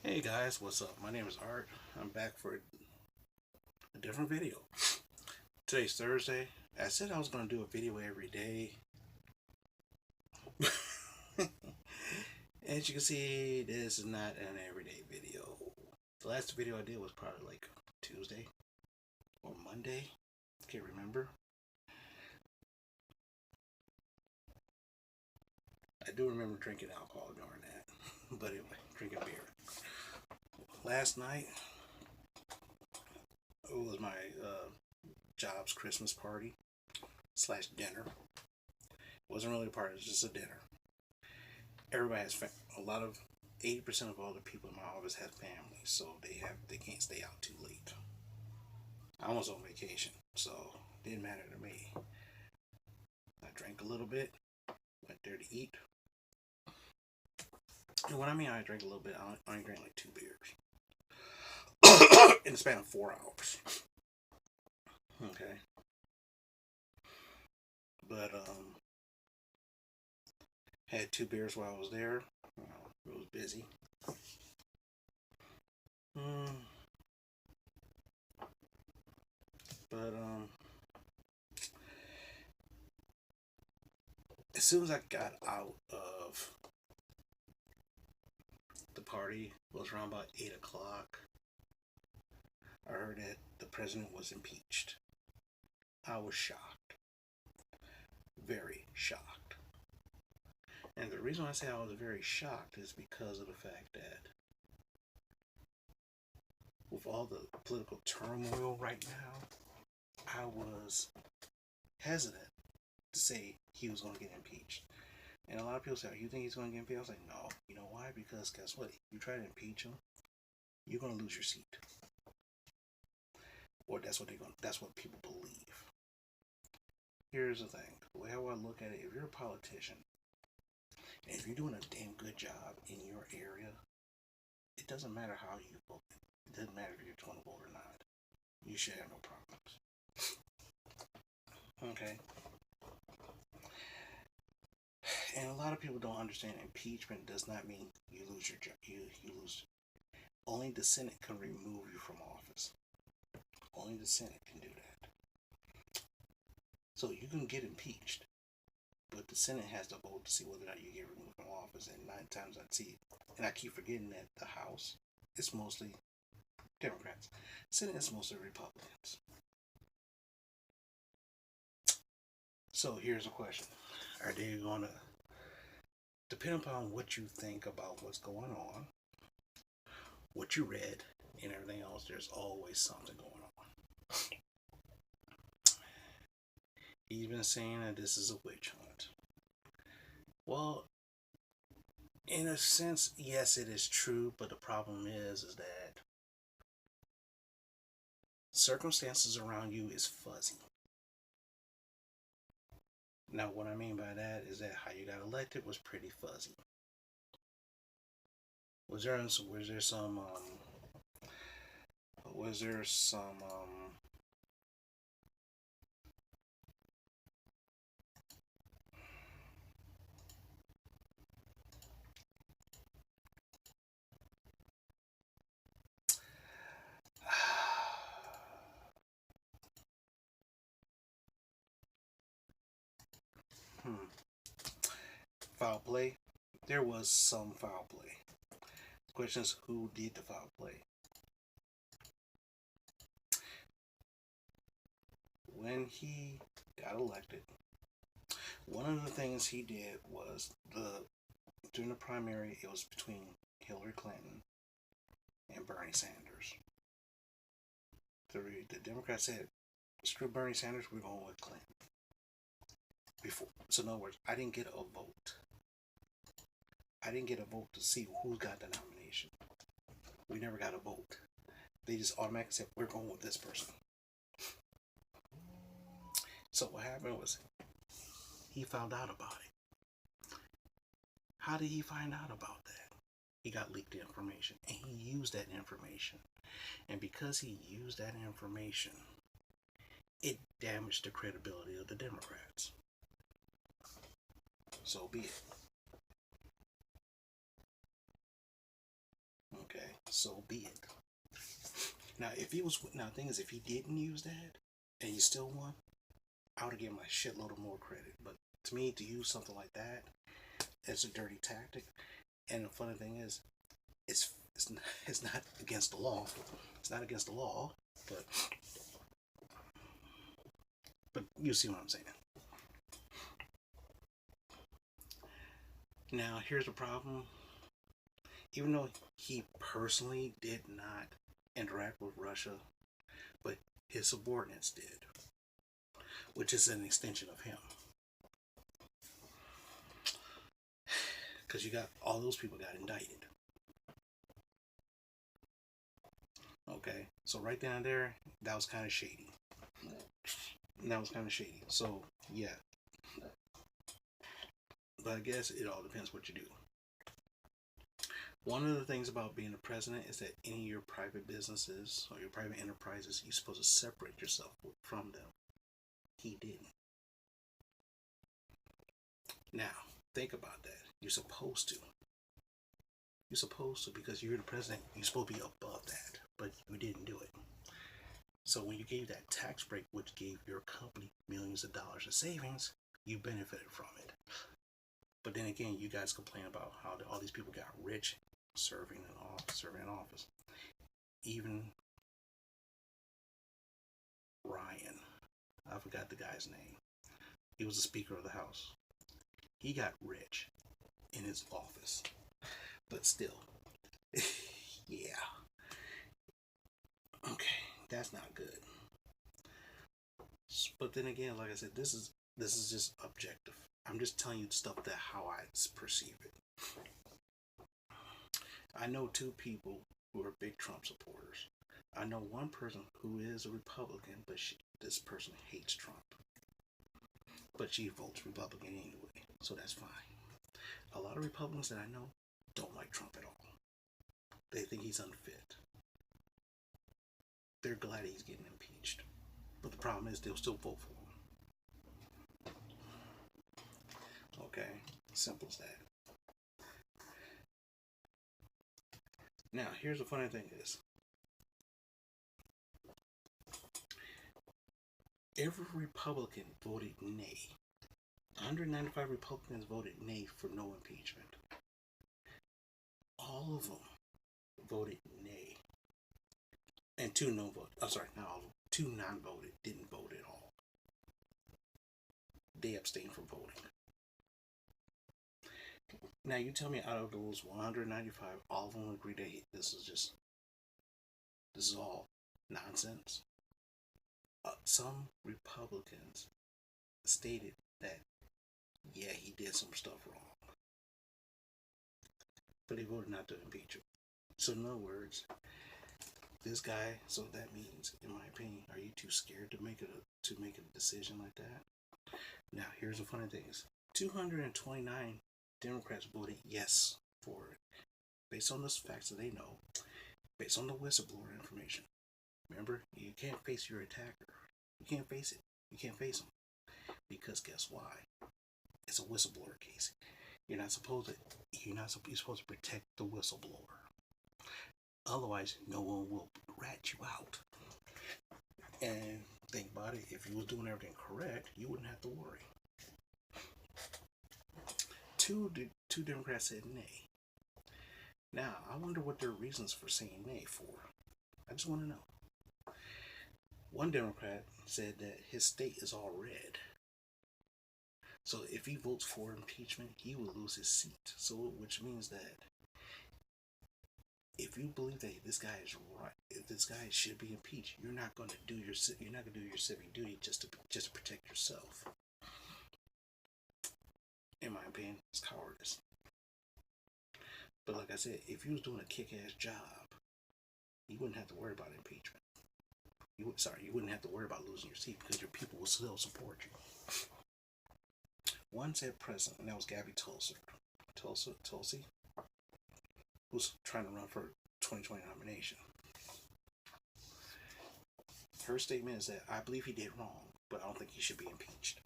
Hey guys, what's up? My name is Art. I'm back for a different video. Today's Thursday. I said I was going to do a video every day. As you can see, this is not an everyday video. The last video I did was probably like Tuesday or Monday. Can't remember. I do remember drinking alcohol during that. But anyway, drinking beer. Last night, it was my job's Christmas party slash dinner. It wasn't really a party, it was just a dinner. Everybody has a lot of 80% of all the people in my office have families, so they can't stay out too late. I was on vacation, so it didn't matter to me. I drank a little bit, went there to eat. And when I mean I drank a little bit, I only drank like 2 beers in the span of 4 hours. Okay, but had 2 beers while I was there. It was busy. Mm, but as soon as I got out of the party, it was around about 8 o'clock. I heard that the president was impeached. I was shocked, very shocked. And the reason I say I was very shocked is because of the fact that with all the political turmoil right now, I was hesitant to say he was going to get impeached. And a lot of people say, "You think he's going to get impeached?" I was like, "No." You know why? Because guess what? If you try to impeach him, you're going to lose your seat. Or that's what people believe. Here's the thing. The way I look at it, if you're a politician, and if you're doing a damn good job in your area, it doesn't matter how you vote. It doesn't matter if you're going to vote or not. You should have no problems. Okay? And a lot of people don't understand impeachment does not mean you lose your job. You lose. Only the Senate can remove you from office. Only the Senate can do that. So you can get impeached, but the Senate has to vote to see whether or not you get removed from office. And 9 times I'd see, and I keep forgetting that the House is mostly Democrats. Senate is mostly Republicans. So here's a question: are they going to, depend upon what you think about what's going on, what you read, and everything else? There's always something going on. He's been saying that this is a witch hunt. Well, in a sense, yes, it is true, but the problem is that circumstances around you is fuzzy. Now, what I mean by that is that how you got elected was pretty fuzzy. Was there some hmm, foul play? There was some foul play. The question is, who did the foul play? When he got elected, one of the things he did was during the primary, it was between Hillary Clinton and Bernie Sanders. The Democrats said, "Screw Bernie Sanders, we're going with Clinton." Before, so in other words, I didn't get a vote. I didn't get a vote to see who got the nomination. We never got a vote. They just automatically said, "We're going with this person." So what happened was he found out about it. How did he find out about that? He got leaked information, and he used that information. And because he used that information, it damaged the credibility of the Democrats. So be it. Okay. So be it. Now, if he was, now the thing is, if he didn't use that and he still won, I would have given him a shitload of more credit. But to me, to use something like that as a dirty tactic, and the funny thing is, it's not against the law. It's not against the law, but you see what I'm saying. Now, here's the problem. Even though he personally did not interact with Russia, but his subordinates did, which is an extension of him. Because you got all those people got indicted. Okay, so right down there, that was kind of shady. So yeah, but I guess it all depends what you do. One of the things about being a president is that any of your private businesses or your private enterprises, you're supposed to separate yourself from them. He didn't. Now, think about that. You're supposed to. You're supposed to, because you're the president. You're supposed to be above that, but you didn't do it. So when you gave that tax break, which gave your company millions of dollars of savings, you benefited from it. But then again, you guys complain about how all these people got rich serving in office. Even Ryan, I forgot the guy's name. He was the Speaker of the House. He got rich in his office. But still, yeah. Okay, that's not good. But then again, like I said, this is just objective. I'm just telling you stuff that how I perceive it. I know two people who are big Trump supporters. I know one person who is a Republican, but this person hates Trump. But she votes Republican anyway, so that's fine. A lot of Republicans that I know don't like Trump at all. They think he's unfit. They're glad he's getting impeached. But the problem is they'll still vote for him. Okay, simple as that. Now, here's the funny thing is, every Republican voted nay. 195 Republicans voted nay for no impeachment. All of them voted nay. And two no vote. I'm sorry, not all of them. Two non-voted didn't vote at all. They abstained from voting. Now you tell me, out of those 195, all of them agree that this is all nonsense. Some Republicans stated that, yeah, he did some stuff wrong, but they voted not to impeach him. So in other words, this guy. So that means, in my opinion, are you too scared to make a decision like that? Now, here's the funny thing: is 229 Democrats voted yes for it, based on the facts that they know, based on the whistleblower information. Remember, you can't face your attacker. You can't face it. You can't face him, because guess why? It's a whistleblower case. You're supposed to protect the whistleblower. Otherwise, no one will rat you out. And think about it, if you was doing everything correct, you wouldn't have to worry. Two Democrats said nay. Now, I wonder what their reasons for saying nay for. I just want to know. One Democrat said that his state is all red. So if he votes for impeachment, he will lose his seat. So, which means that if you believe that this guy is right, if this guy should be impeached, you're not going to do your civic duty just to protect yourself. In my opinion, it's cowardice. But like I said, if you was doing a kick-ass job, you wouldn't have to worry about impeachment. You wouldn't have to worry about losing your seat, because your people will still support you. One said president, and that was Gabby Tulsi, who's trying to run for 2020 nomination. Her statement is that I believe he did wrong, but I don't think he should be impeached.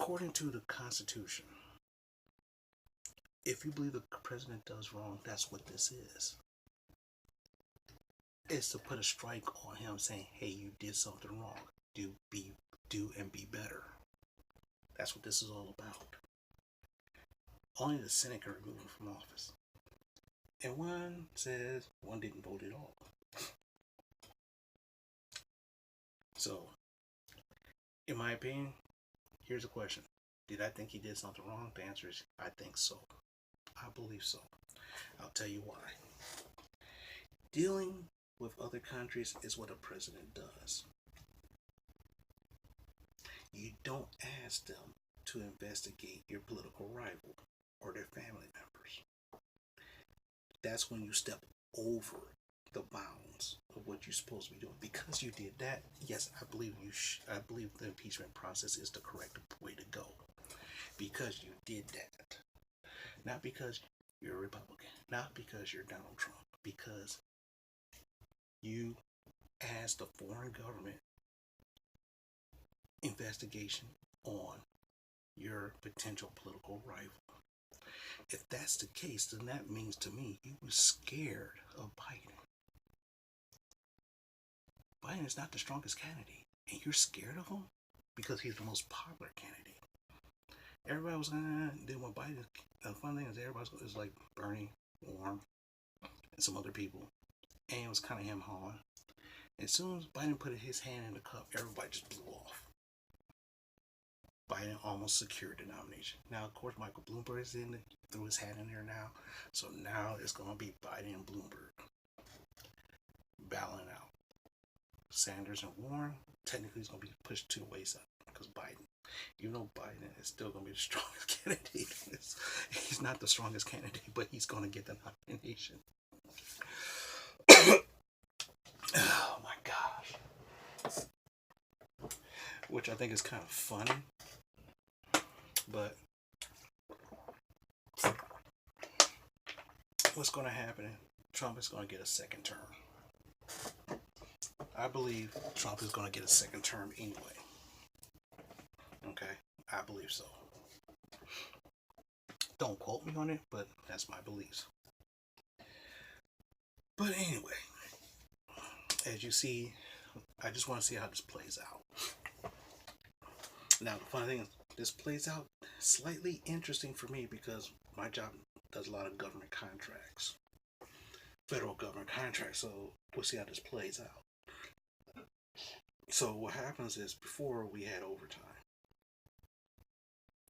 according to the Constitution, if you believe the president does wrong, that's what this is. It's to put a strike on him saying, hey, you did something wrong. Do and be better. That's what this is all about. Only the Senate can remove him from office. And one says one didn't vote at all. So, in my opinion, here's a question. Did I think he did something wrong? The answer is, I think so. I believe so. I'll tell you why. Dealing with other countries is what a president does. You don't ask them to investigate your political rival or their family members. That's when you step over the bounds of what you're supposed to be doing. Because you did that, yes, I believe I believe the impeachment process is the correct way to go. Because you did that. Not because you're a Republican. Not because you're Donald Trump. Because you asked the foreign government investigation on your potential political rival. If that's the case, then that means to me you were scared of Biden. Biden is not the strongest candidate, and you're scared of him because he's the most popular candidate. Everybody was then when Biden. The fun thing is everybody was like Bernie, Warren, and some other people, and it was kind of him hawing. As soon as Biden put his hand in the cup, everybody just blew off. Biden almost secured the nomination. Now, of course, Michael Bloomberg is threw his hat in there now. So now it's going to be Biden and Bloomberg battling out. Sanders and Warren, technically, is going to be pushed to the wayside because Biden, even though Biden is still going to be the strongest candidate, he's not the strongest candidate, but he's going to get the nomination. Oh my gosh. Which I think is kind of funny. But what's going to happen? Trump is going to get a second term. I believe Trump is going to get a second term anyway. Okay? I believe so. Don't quote me on it, but that's my beliefs. But anyway, as you see, I just want to see how this plays out. Now, the funny thing is, this plays out slightly interesting for me because my job does a lot of government contracts, federal government contracts, so we'll see how this plays out. So what happens is, before we had overtime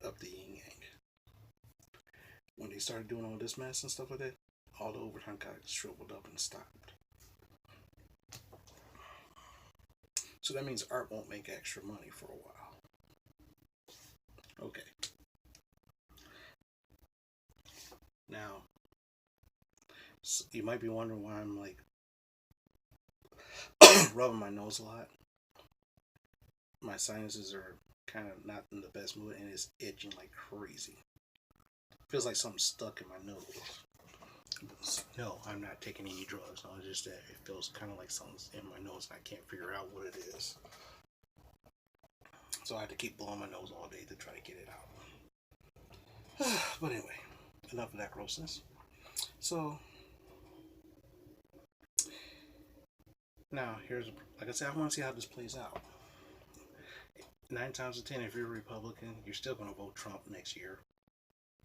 of the yin yang. When they started doing all this mess and stuff like that, all the overtime got shriveled up and stopped. So that means art won't make extra money for a while. Okay. Now, so you might be wondering why I'm like rubbing my nose a lot. My sinuses are kind of not in the best mood and it's itching like crazy. Feels like something's stuck in my nose. No, I'm not taking any drugs. No, it's just that it feels kind of like something's in my nose and I can't figure out what it is. So I have to keep blowing my nose all day to try to get it out. But anyway, enough of that grossness. So now like I said, I want to see how this plays out. 9 times out of 10, if you're a Republican, you're still going to vote Trump next year.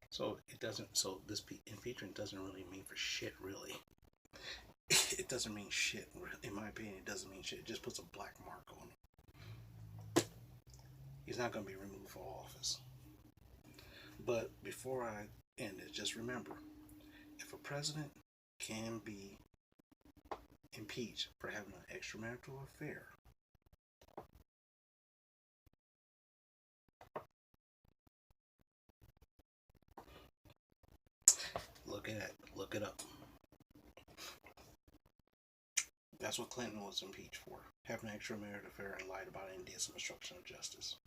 So this impeachment doesn't really mean for shit, really. It doesn't mean shit. In my opinion, it doesn't mean shit. It just puts a black mark on him. He's not going to be removed from office. But before I end it, just remember, if a president can be impeached for having an extramarital affair, look it up. That's what Clinton was impeached for. Having an extramarital affair and lied about it and did some obstruction of justice.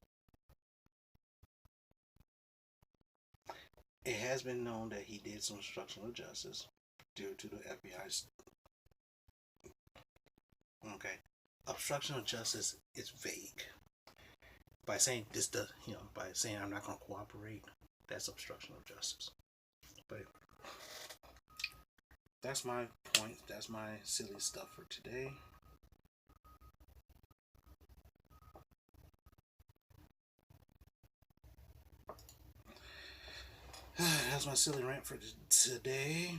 It has been known that he did some obstruction of justice due to the FBI's. Okay. Obstruction of justice is vague. By saying this does, by saying I'm not going to cooperate, that's obstruction of justice. But that's my point. That's my silly stuff for today. That's my silly rant for today.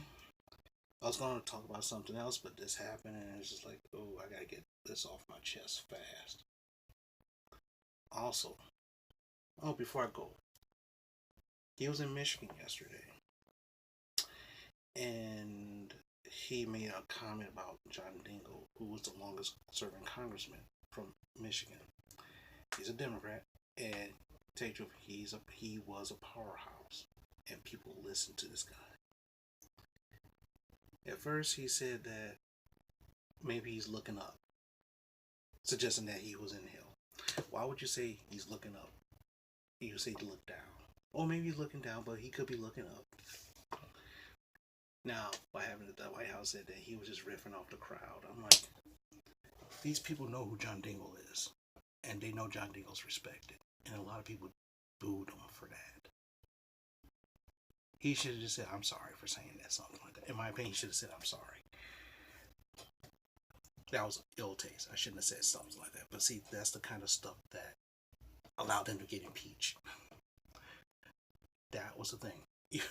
I was going to talk about something else, but this happened, and it's just like, oh, I got to get this off my chest fast. Also, before I go, he was in Michigan yesterday, and he made a comment about John Dingell, who was the longest serving congressman from Michigan. He's a Democrat, and to tell you the truth, he was a powerhouse, and people listened to this guy. At first, he said that maybe he's looking up, suggesting that he was in hell. Why would you say he's looking up? You say to look down. Or maybe he's looking down, but he could be looking up. Now, what happened at the White House said that he was just riffing off the crowd. I'm like, these people know who John Dingell is, and they know John Dingell's respected, and a lot of people booed him for that. He should have just said, I'm sorry for saying that, something like that. In my opinion, he should have said, I'm sorry. That was ill taste. I shouldn't have said something like that. But see, that's the kind of stuff that allowed them to get impeached. That was the thing.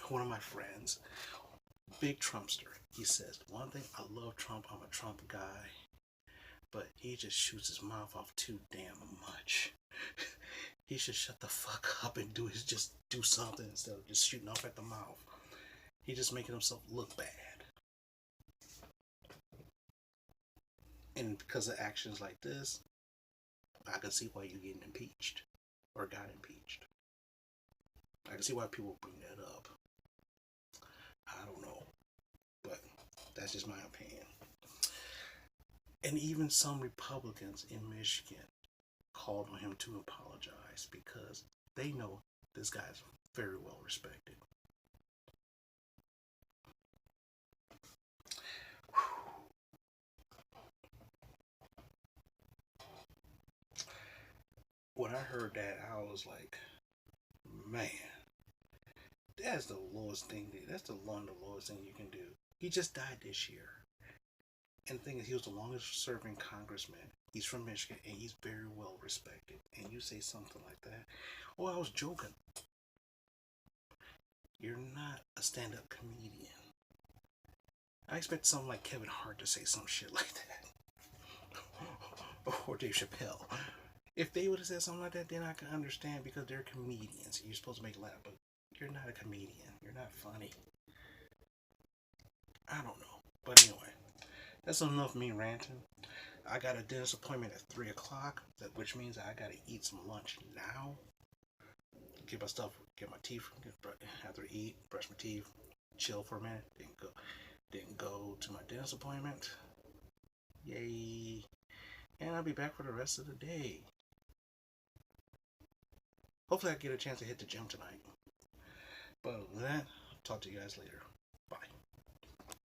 One of my friends, big Trumpster, he says, one thing, I love Trump, I'm a Trump guy, but he just shoots his mouth off too damn much. He should shut the fuck up and just do something instead of just shooting off at the mouth. He's just making himself look bad. And because of actions like this, I can see why you're getting impeached. Or got impeached. I can see why people bring that up. I don't know. But that's just my opinion. And even some Republicans in Michigan called on him to apologize because they know this guy's very well respected. When I heard that, I was like, man, that's the lowest thing. That's the lowest thing you can do. He just died this year. And the thing is, he was the longest serving congressman. He's from Michigan, and he's very well respected. And you say something like that, oh, I was joking. You're not a stand-up comedian. I expect someone like Kevin Hart to say some shit like that. Or Dave Chappelle. If they would have said something like that, then I can understand because they're comedians. You're supposed to make a laugh, but you're not a comedian. You're not funny. I don't know. But anyway, that's enough me ranting. I got a dentist appointment at 3 o'clock, which means I got to eat some lunch now. Get my stuff, get my teeth, after I eat, brush my teeth, chill for a minute, didn't go to my dentist appointment. Yay. And I'll be back for the rest of the day. Hopefully I get a chance to hit the gym tonight. But other than that, I'll talk to you guys later.